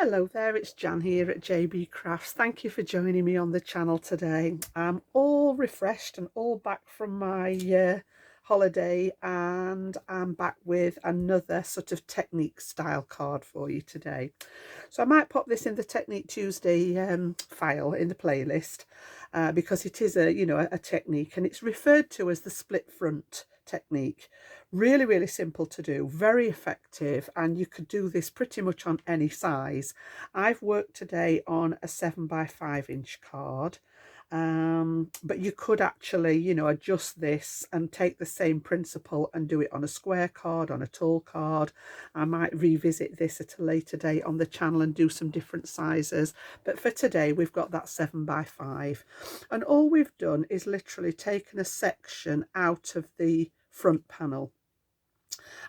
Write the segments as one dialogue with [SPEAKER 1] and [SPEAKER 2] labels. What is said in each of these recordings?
[SPEAKER 1] Hello there, it's Jan here at JB Crafts. Thank you for joining me on the channel today. I'm all refreshed and all back from my holiday, and I'm back with another sort of technique style card for you today. So I might pop this in the Technique Tuesday file in the playlist because it is a technique, and it's referred to as the split front technique. Really, really simple to do, very effective, and you could do this pretty much on any size. I've worked today on a 7 by 5 inch card, but you could actually, adjust this and take the same principle and do it on a square card, on a tall card. I might revisit this at a later date on the channel and do some different sizes, but for today we've got that 7 by 5, and all we've done is literally taken a section out of the front panel,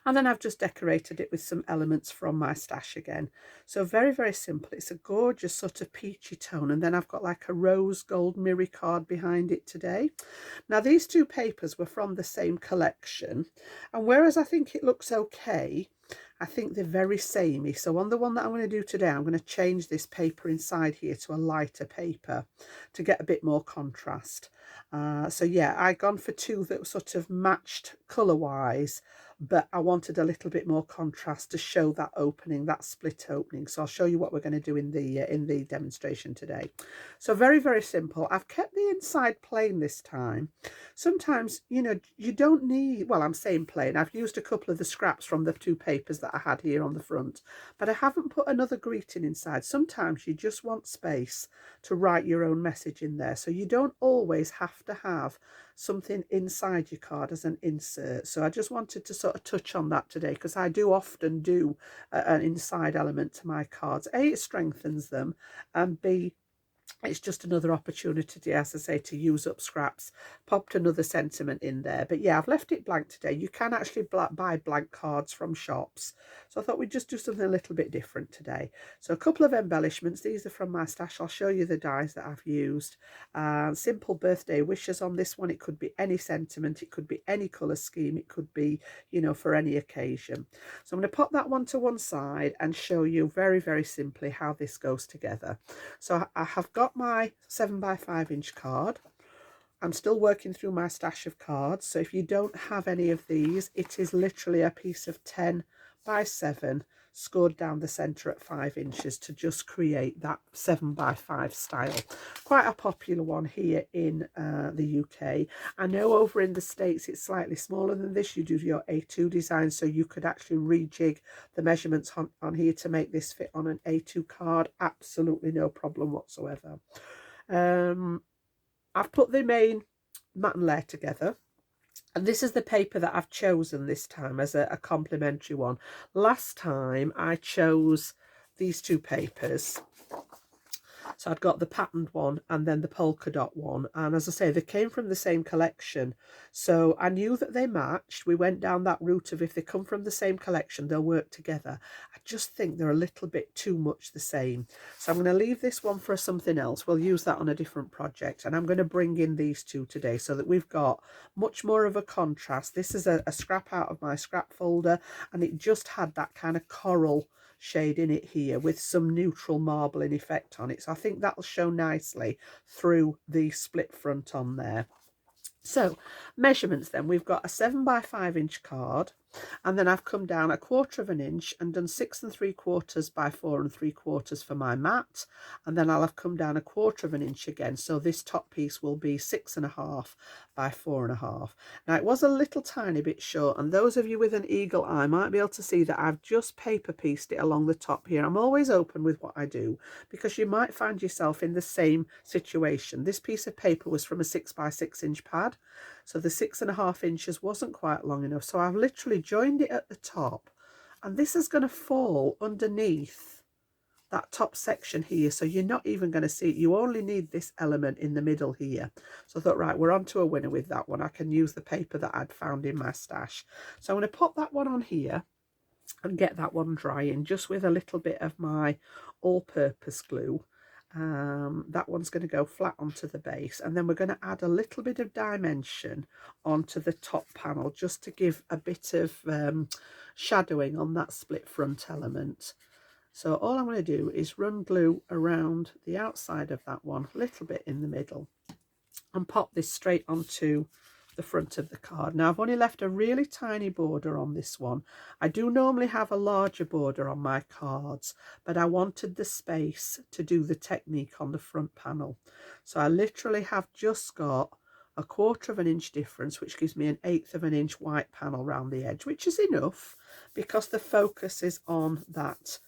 [SPEAKER 1] and then I've just decorated it with some elements from my stash again. So very, very simple. It's a gorgeous sort of peachy tone, and then I've got like a rose gold mirror card behind it today. Now these two papers were from the same collection, and whereas I think it looks okay, I think they're very samey. So on the one that I'm going to do today, I'm going to change this paper inside here to a lighter paper to get a bit more contrast. So yeah, I gone for two that sort of matched colour wise, but I wanted a little bit more contrast to show that opening, that split opening. So I'll show you what we're going to do in the demonstration today. So very, very simple. I've kept the inside plain this time. Sometimes, you don't need, well, I'm saying plain. I've used a couple of the scraps from the two papers that I had here on the front, but I haven't put another greeting inside. Sometimes you just want space to write your own message in there. So you don't always have to have something inside your card as an insert. So I just wanted to sort of touch on that today, because I do often do an inside element to my cards. A, it strengthens them, and B, it's just another opportunity, as I say, to use up scraps. Popped another sentiment in there, but yeah, I've left it blank today. You can actually buy blank cards from shops, so I thought we'd just do something a little bit different today. So a couple of embellishments. These are from my stash. I'll show you the dies that I've used. Simple birthday wishes on this one. It could be any sentiment, it could be any colour scheme, it could be, for any occasion. So I'm going to pop that one to one side and show you very, very simply how this goes together. So I have got my 7 by 5 inch card. I'm still working through my stash of cards, so if you don't have any of these, it is literally a piece of 10 by 7 scored down the centre at 5 inches to just create that 7 by 5 style. Quite a popular one here in the UK. I know over in the States it's slightly smaller than this. You do your A2 design, so you could actually rejig the measurements on here to make this fit on an A2 card. Absolutely no problem whatsoever. I've put the main mat and layer together, and this is the paper that I've chosen this time as a complimentary one. Last time I chose these two papers. So I'd got the patterned one and then the polka dot one, and as I say, they came from the same collection, so I knew that they matched. We went down that route of, if they come from the same collection, they'll work together. I just think they're a little bit too much the same, so I'm going to leave this one for something else. We'll use that on a different project, and I'm going to bring in these two today so that we've got much more of a contrast. This is a scrap out of my scrap folder, and it just had that kind of coral shade in it here with some neutral marbling effect on it, so I think that'll show nicely through the split front on there. So measurements then, we've got a 7 by 5 inch card, and then I've come down 1/4 of an inch and done 6 3/4 by 4 3/4 for my mat, and then I'll have come down 1/4 of an inch again, so this top piece will be 6.5 by 4.5. Now it was a little tiny bit short, and those of you with an eagle eye might be able to see that I've just paper pieced it along the top here. I'm always open with what I do, because you might find yourself in the same situation. This piece of paper was from a 6 by 6 inch pad, so the 6.5 inches wasn't quite long enough, so I've literally joined it at the top, and this is going to fall underneath that top section here, so you're not even going to see it. You only need this element in the middle here. So I thought, right, we're on to a winner with that one. I can use the paper that I'd found in my stash. So I'm going to pop that one on here and get that one drying just with a little bit of my all-purpose glue. That one's going to go flat onto the base, and then we're going to add a little bit of dimension onto the top panel just to give a bit of shadowing on that split front element. So all I'm going to do is run glue around the outside of that one, a little bit in the middle, and pop this straight onto the front of the card. Now I've only left a really tiny border on this one. I do normally have a larger border on my cards, but I wanted the space to do the technique on the front panel. So I literally have just got a 1/4 of an inch difference, which gives me an 1/8 of an inch white panel around the edge, which is enough because the focus is on that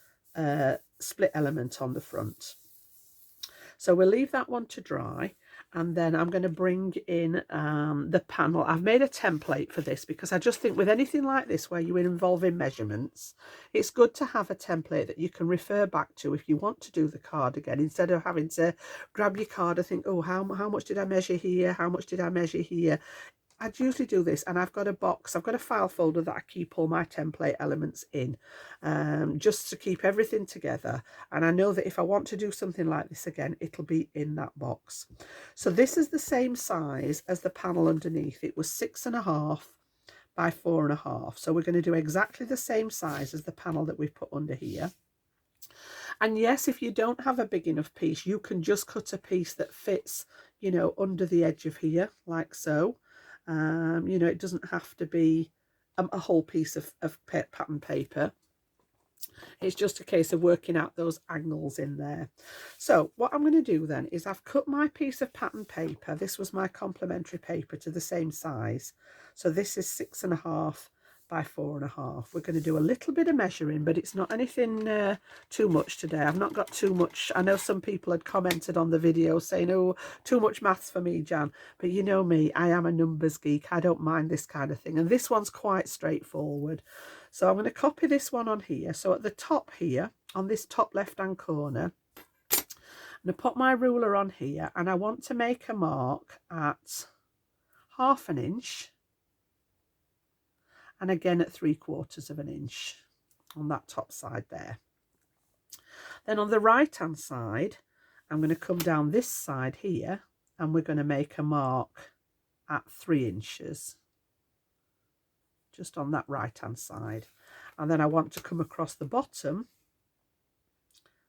[SPEAKER 1] split element on the front. So we'll leave that one to dry, and then I'm going to bring in the panel. I've made a template for this because I just think with anything like this where you're involving measurements, it's good to have a template that you can refer back to if you want to do the card again, instead of having to grab your card and think, oh, how much did I measure here? How much did I measure here? I'd usually do this, and I've got a box, I've got a file folder that I keep all my template elements in, just to keep everything together. And I know that if I want to do something like this again, it'll be in that box. So this is the same size as the panel underneath. It was 6.5 by 4.5. So we're going to do exactly the same size as the panel that we've put under here. And yes, if you don't have a big enough piece, you can just cut a piece that fits, you know, under the edge of here, like so. You know, it doesn't have to be a whole piece of pattern paper. It's just a case of working out those angles in there. So what I'm going to do then is I've cut my piece of pattern paper. This was my complementary paper to the same size. So this is 6.5 by 4.5. We're going to do a little bit of measuring, but it's not anything too much today. I've not got too much. I know some people had commented on the video saying, oh, too much maths for me, Jan. But you know me, I am a numbers geek. I don't mind this kind of thing. And this one's quite straightforward. So I'm going to copy this one on here. So at the top here, on this top left-hand corner, I'm going to put my ruler on here, and I want to make a mark at 1/2 inch. And again at 3/4 of an inch on that top side there. Then on the right hand side, I'm going to come down this side here, and we're going to make a mark at 3 inches, just on that right hand side. And then I want to come across the bottom,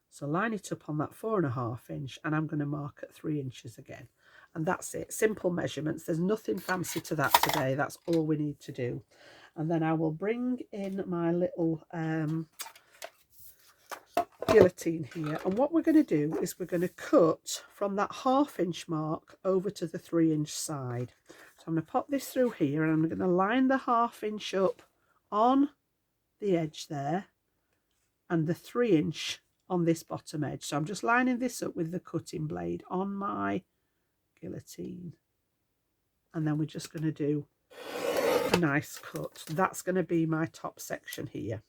[SPEAKER 1] so line it up on that 4.5 inch, and I'm going to mark at 3 inches again. And that's it, simple measurements. There's nothing fancy to that today. That's all we need to do. And then I will bring in my little guillotine here. And what we're going to do is we're going to cut from that 1/2 inch mark over to the 3 inch side. So I'm going to pop this through here, and I'm going to line the 1/2 inch up on the edge there, and the 3 inch on this bottom edge. So I'm just lining this up with the cutting blade on my guillotine. And then we're just going to do a nice cut. That's going to be my top section here.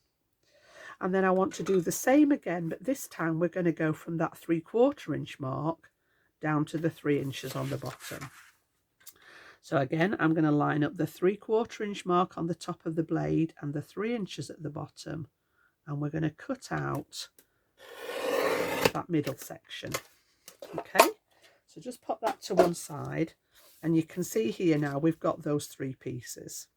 [SPEAKER 1] And then I want to do the same again, but this time we're going to go from that 3/4 inch mark down to the 3 inches on the bottom. So again, I'm going to line up the 3/4 inch mark on the top of the blade and the 3 inches at the bottom, and we're going to cut out that middle section. Okay, so just pop that to one side. And you can see here now we've got those 3 pieces.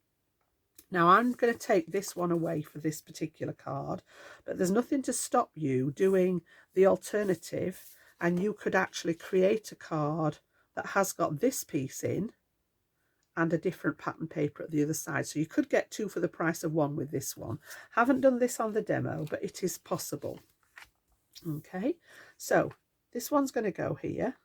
[SPEAKER 1] Now I'm going to take this one away for this particular card, but there's nothing to stop you doing the alternative, and you could actually create a card that has got this piece in and a different pattern paper at the other side. So you could get 2 for the price of 1 with this one. Haven't done this on the demo, but it is possible. Okay, so this one's going to go here,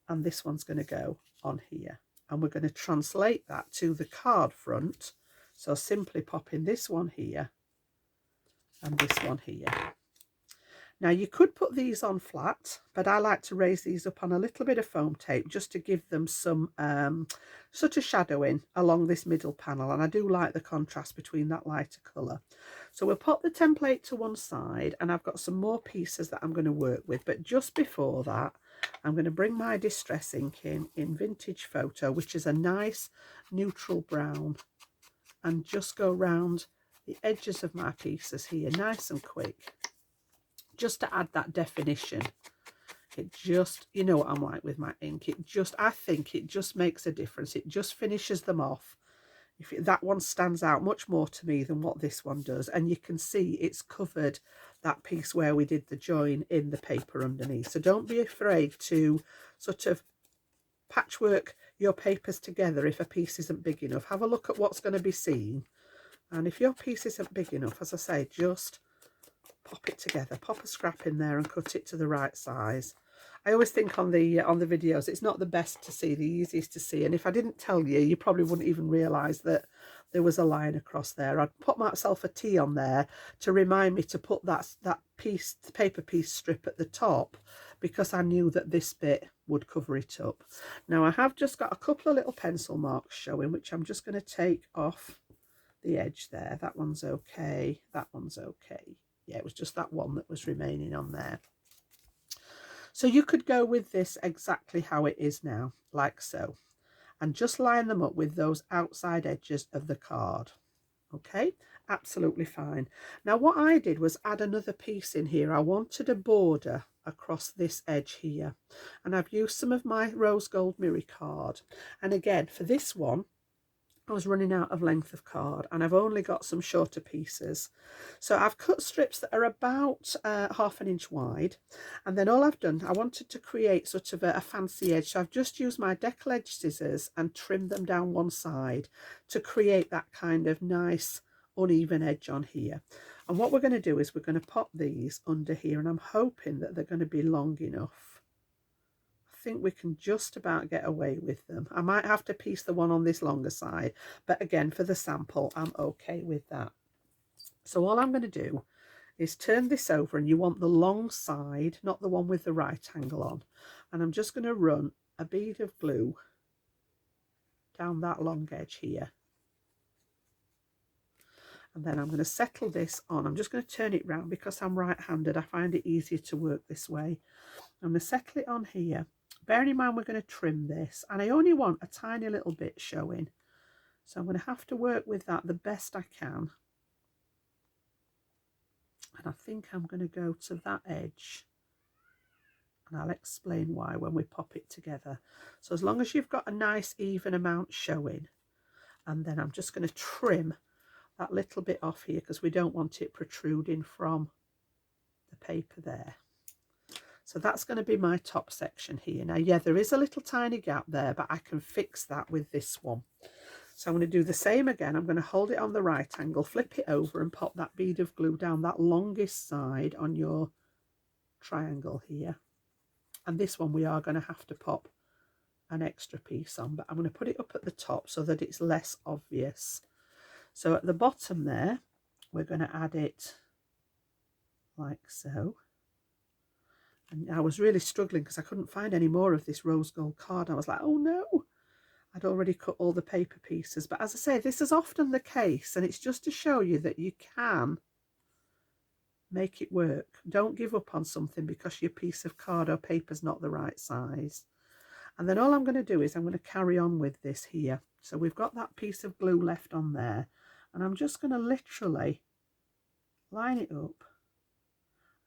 [SPEAKER 1] and this one's going to go on here, and we're going to translate that to the card front. So simply popping this one here and this one here. Now you could put these on flat, but I like to raise these up on a little bit of foam tape just to give them some sort of shadowing along this middle panel, and I do like the contrast between that lighter colour. So we'll pop the template to one side, and I've got some more pieces that I'm going to work with, but just before that I'm going to bring my distress ink in Vintage Photo, which is a nice neutral brown, and just go round the edges of my pieces here nice and quick, just to add that definition. It just, you know what I'm like with my ink, it just, I think it just makes a difference. It just finishes them off That one stands out much more to me than what this one does, and you can see it's covered that piece where we did the join in the paper underneath. So don't be afraid to sort of patchwork your papers together if a piece isn't big enough. Have a look at what's going to be seen, and if your piece isn't big enough, as I say, just pop it together, pop a scrap in there and cut it to the right size. I always think on the videos it's not the best to see, the easiest to see, and if I didn't tell you, you probably wouldn't even realise that there was a line across there. I'd put myself a T on there to remind me to put that piece, the paper piece strip at the top, because I knew that this bit would cover it up. Now I have just got a couple of little pencil marks showing, which I'm just going to take off the edge there. That one's okay, that one's okay. Yeah, it was just that one that was remaining on there. So you could go with this exactly how it is now, like so, and just line them up with those outside edges of the card. Okay, absolutely fine. Now what I did was add another piece in here. I wanted a border across this edge here, and I've used some of my rose gold Miri card. And again, for this one, I was running out of length of card, and I've only got some shorter pieces. So I've cut strips that are about 1/2 inch wide, and then all I've done, I wanted to create sort of a fancy edge, so I've just used my decal edge scissors and trimmed them down one side to create that kind of nice uneven edge on here. And what we're going to do is we're going to pop these under here, and I'm hoping that they're going to be long enough. I think we can just about get away with them. I might have to piece the one on this longer side, but again, for the sample, I'm okay with that. So all I'm going to do is turn this over, and you want the long side, not the one with the right angle on. And I'm just going to run a bead of glue down that long edge here. And then I'm going to settle this on. I'm just going to turn it round because I'm right-handed. I find it easier to work this way. I'm going to settle it on here. Bearing in mind we're going to trim this, and I only want a tiny little bit showing, so I'm going to have to work with that the best I can. And I think I'm going to go to that edge, and I'll explain why when we pop it together. So as long as you've got a nice even amount showing, and then I'm just going to trim that little bit off here because we don't want it protruding from the paper there. So that's going to be my top section here. Now, yeah, there is a little tiny gap there, but I can fix that with this one. So I'm going to do the same again. I'm going to hold it on the right angle, flip it over and pop that bead of glue down that longest side on your triangle here. And this one we are going to have to pop an extra piece on, but I'm going to put it up at the top so that it's less obvious. So at the bottom there, we're going to add it like so. And I was really struggling because I couldn't find any more of this rose gold card. I was like, oh no, I'd already cut all the paper pieces. But as I say, this is often the case, and it's just to show you that you can make it work. Don't give up on something because your piece of card or paper's not the right size. And then all I'm going to do is I'm going to carry on with this here. So we've got that piece of glue left on there, and I'm just going to literally line it up.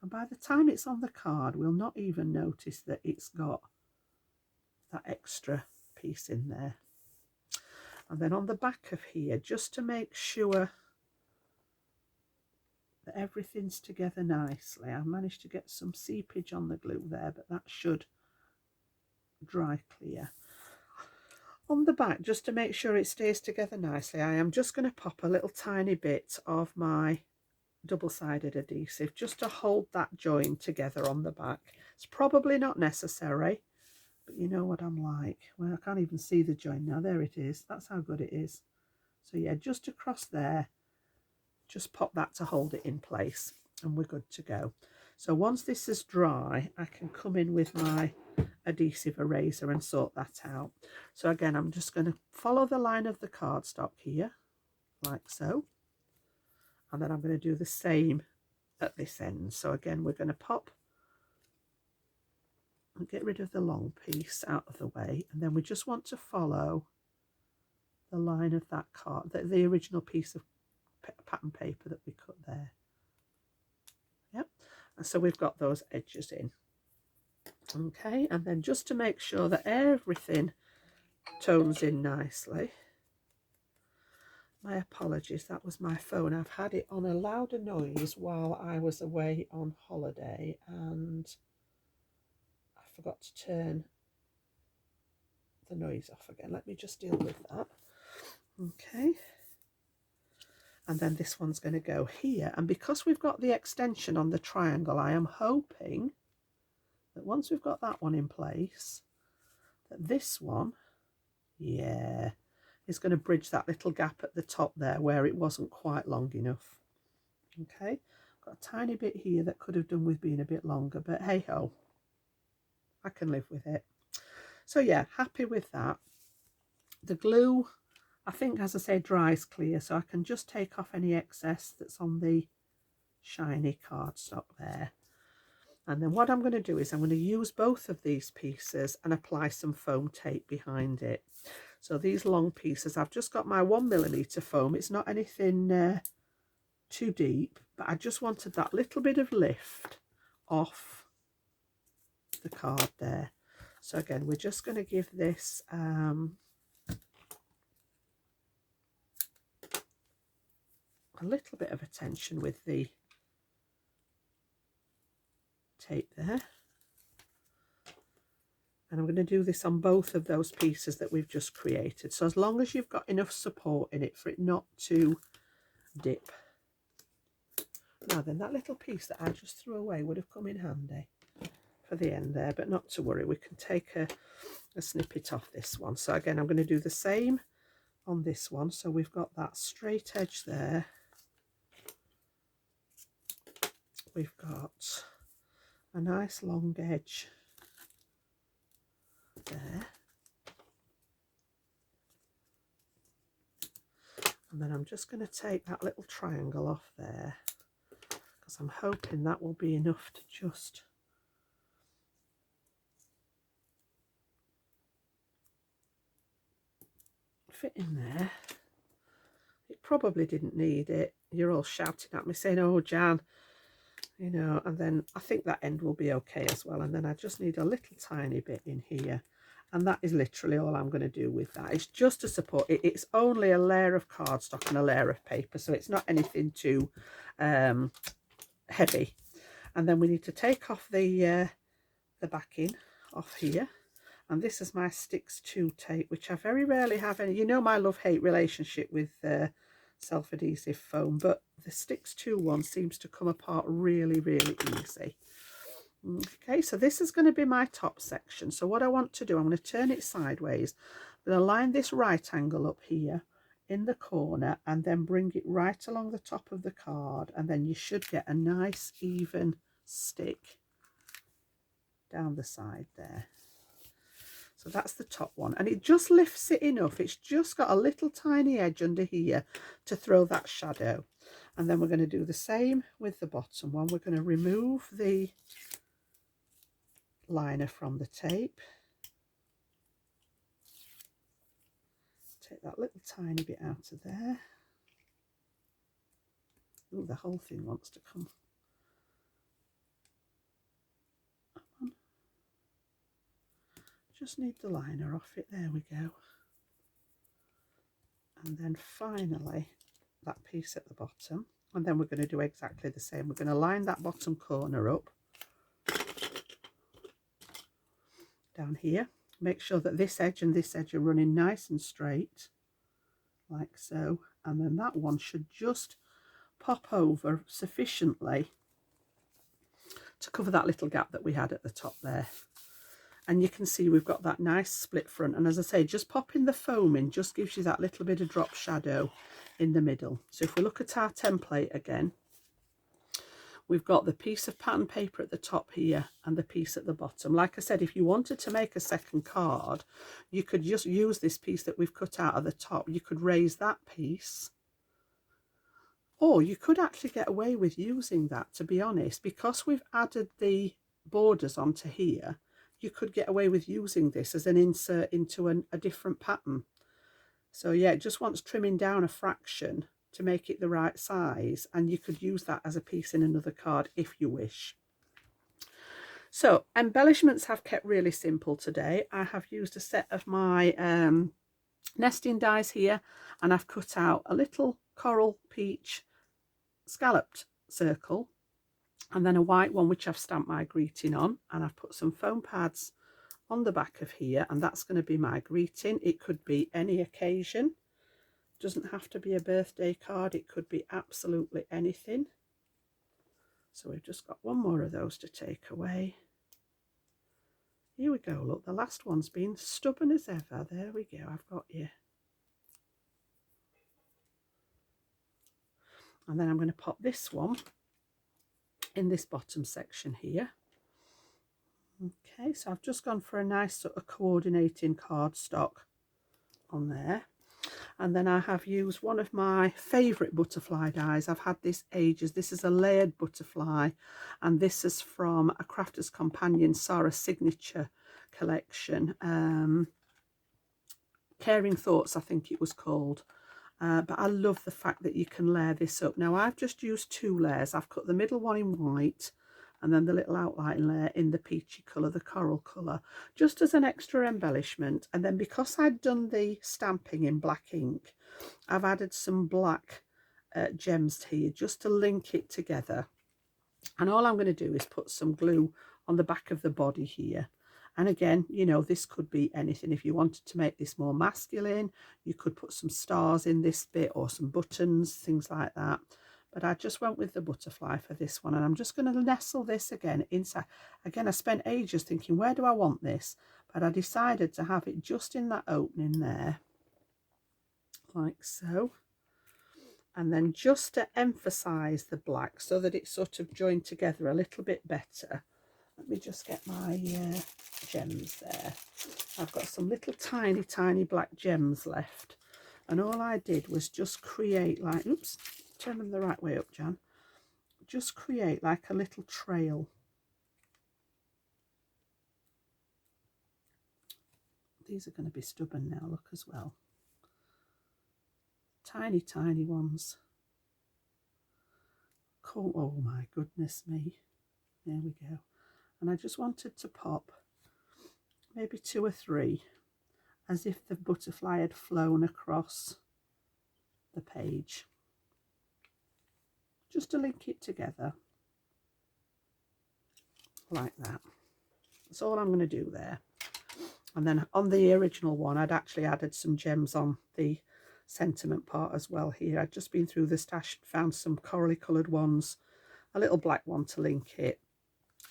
[SPEAKER 1] And by the time it's on the card, we'll not even notice that it's got that extra piece in there. And then on the back of here, just to make sure that everything's together nicely, I managed to get some seepage on the glue there, but that should dry clear. On the back, just to make sure it stays together nicely, I am just going to pop a little tiny bit of my double-sided adhesive just to hold that join together on the back. It's probably not necessary, but you know what I'm like. Well, I can't even see the join now. There it is. That's how good it is. So yeah, just across there, just pop that to hold it in place, and we're good to go. So once this is dry, I can come in with my adhesive eraser and sort that out. So again, I'm just going to follow the line of the cardstock here, like so. And then I'm going to do the same at this end. So again, we're going to pop and get rid of the long piece out of the way. And then we just want to follow the line of that card, the original piece of pattern paper that we cut there. Yep. And so we've got those edges in. Okay. And then just to make sure that everything tones in nicely, My apologies, that was my phone. I've had it on a louder noise while I was away on holiday and I forgot to turn the noise off again. Let me just deal with that. Okay. And then this one's going to go here. And because we've got the extension on the triangle, I am hoping that once we've got that one in place, that this one, yeah, is going to bridge that little gap at the top there where it wasn't quite long enough. Okay, got a tiny bit here that could have done with being a bit longer, but hey ho, I can live with it. So yeah, happy with that. The glue, I think, as I say, dries clear, so I can just take off any excess that's on the shiny cardstock there. And then what I'm going to do is I'm going to use both of these pieces and apply some foam tape behind it. So these long pieces, I've just got my 1mm foam. It's not anything too deep, but I just wanted that little bit of lift off the card there. So again, we're just going to give this a little bit of attention with the tape there. And I'm going to do this on both of those pieces that we've just created. So as long as you've got enough support in it for it not to dip. Now then, that little piece that I just threw away would have come in handy for the end there, but not to worry, we can take a snippet off this one. So again, I'm going to do the same on this one. So we've got that straight edge there. We've got a nice long edge there. And then I'm just going to take that little triangle off there because I'm hoping that will be enough to just fit in there. It probably didn't need it. You're all shouting at me saying, oh Jan, you know, and then I think that end will be okay as well. And then I just need a little tiny bit in here. And that is literally all I'm going to do with that. It's just to support it. It's only a layer of cardstock and a layer of paper, so it's not anything too heavy. And then we need to take off the backing off here. And this is my Sticks 2 tape, which I very rarely have any. You know my love-hate relationship with self-adhesive foam, but the Sticks 2 one seems to come apart really, really easy. Okay, so this is going to be my top section. So what I want to do, I'm going to turn it sideways. I'm going to line this right angle up here in the corner and then bring it right along the top of the card, and then you should get a nice even stick down the side there. So that's the top one, and it just lifts it enough. It's just got a little tiny edge under here to throw that shadow. And then we're going to do the same with the bottom one. We're going to remove the liner from the tape. Take that little tiny bit out of there. Oh, the whole thing wants to come on. Just need the liner off it. There we go. And then finally that piece at the bottom, and then we're going to do exactly the same. We're going to line that bottom corner up down here. Make sure that this edge and this edge are running nice and straight like so, and then that one should just pop over sufficiently to cover that little gap that we had at the top there. And you can see we've got that nice split front, and as I say, just popping the foam in just gives you that little bit of drop shadow in the middle. So if we look at our template again, we've got the piece of pattern paper at the top here and the piece at the bottom. Like I said, if you wanted to make a second card, you could just use this piece that we've cut out at the top. You could raise that piece, or you could actually get away with using that, to be honest, because we've added the borders onto here. You could get away with using this as an insert into a different pattern. So yeah, it just wants trimming down a fraction to make it the right size, and you could use that as a piece in another card if you wish. So embellishments have kept really simple today. I have used a set of my nesting dies here, and I've cut out a little coral peach scalloped circle, and then a white one which I've stamped my greeting on, and I've put some foam pads on the back of here, and that's going to be my greeting. It could be any occasion, doesn't have to be a birthday card, it could be absolutely anything. So we've just got one more of those to take away. Here we go, look, the last one's been stubborn as ever. There we go, I've got you. And then I'm going to pop this one in this bottom section here. Okay, so I've just gone for a nice sort of coordinating cardstock on there. And then I have used one of my favourite butterfly dies. I've had this ages. This is a layered butterfly, and this is from a Crafter's Companion Sarah Signature collection. Caring Thoughts, I think it was called. But I love the fact that you can layer this up. Now I've just used 2 layers. I've cut the middle one in white, and then the little outline layer in the peachy colour, the coral colour, just as an extra embellishment. And then because I'd done the stamping in black ink, I've added some black gems here just to link it together. And all I'm going to do is put some glue on the back of the body here. And again, you know, this could be anything. If you wanted to make this more masculine, you could put some stars in this bit or some buttons, things like that. But I just went with the butterfly for this one, and I'm just going to nestle this again inside. Again, I spent ages thinking, where do I want this? But I decided to have it just in that opening there, like so. And then just to emphasize the black so that it's sort of joined together a little bit better, let me just get my gems there. I've got some little tiny black gems left, and all I did was just create like, oops, turn them the right way up, Jan. Just create like a little trail. These are going to be stubborn now, look, as well. Tiny ones. Cool. Oh my goodness me. There we go. And I just wanted to pop maybe 2 or 3, as if the butterfly had flown across the page, just to link it together like that. That's all I'm going to do there. And then on the original one, I'd actually added some gems on the sentiment part as well here. I'd just been through the stash, found some corally coloured ones, a little black one to link it.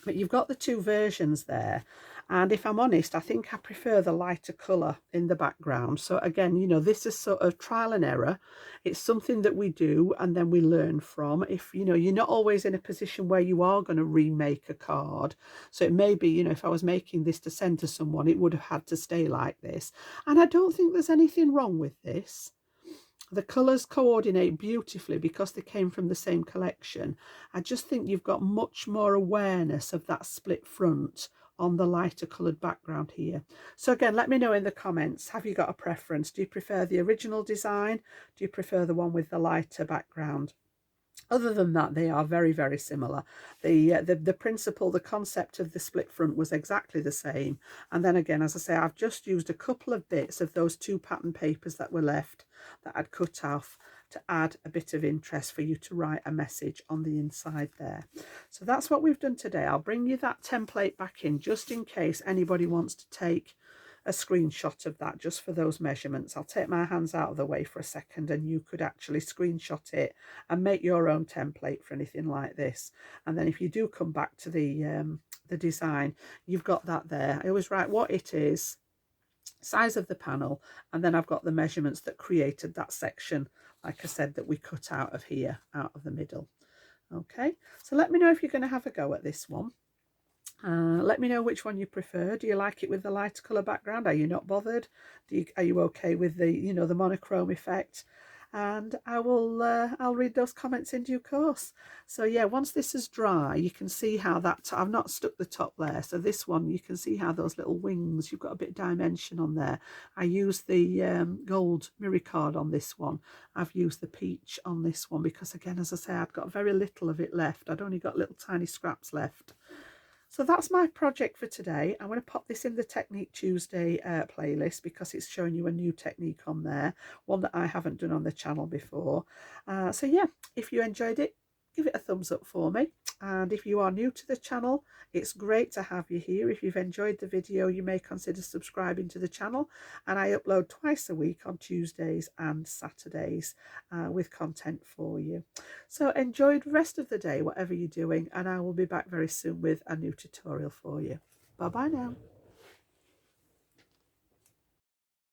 [SPEAKER 1] But you've got the 2 versions there, and if I'm honest, I think I prefer the lighter colour in the background. So again, you know, this is sort of trial and error. It's something that we do and then we learn from. If, you know, you're not always in a position where you are going to remake a card, so it may be, you know, if I was making this to send to someone, it would have had to stay like this. And I don't think there's anything wrong with this. The colours coordinate beautifully because they came from the same collection. I just think you've got much more awareness of that split front on the lighter coloured background here. So again, let me know in the comments, have you got a preference? Do you prefer the original design? Do you prefer the one with the lighter background? Other than that, they are very similar. The principle, the concept of the split front was exactly the same. And then again, as I say, I've just used a couple of bits of those 2 pattern papers that were left that I'd cut off to add a bit of interest for you to write a message on the inside there. So that's what we've done today. I'll bring you that template back in just in case anybody wants to take a screenshot of that just for those measurements. I'll take my hands out of the way for a second, and you could actually screenshot it and make your own template for anything like this. And then if you do come back to the design, you've got that there. I always write what it is, size of the panel, and then I've got the measurements that created that section, like I said, that we cut out of here, out of the middle. Okay, so let me know if you're going to have a go at this one. Let me know which one you prefer. Do you like it with the lighter colour background? Are you not bothered? Are you okay with the, you know, the monochrome effect? And I'll read those comments in due course. So yeah, once this is dry, you can see how that, I've not stuck the top there. So this one, you can see how those little wings, you've got a bit of dimension on there. I used the gold mirror card on this one. I've used the peach on this one because, again, as I say, I've got very little of it left. I'd only got little tiny scraps left. So that's my project for today. I'm going to pop this in the Technique Tuesday playlist because it's showing you a new technique on there, one that I haven't done on the channel before. So yeah, if you enjoyed it, give it a thumbs up for me. And if you are new to the channel, it's great to have you here. If you've enjoyed the video, you may consider subscribing to the channel. And I upload twice a week on Tuesdays and Saturdays with content for you. So enjoy the rest of the day, whatever you're doing, and I will be back very soon with a new tutorial for you. Bye bye now.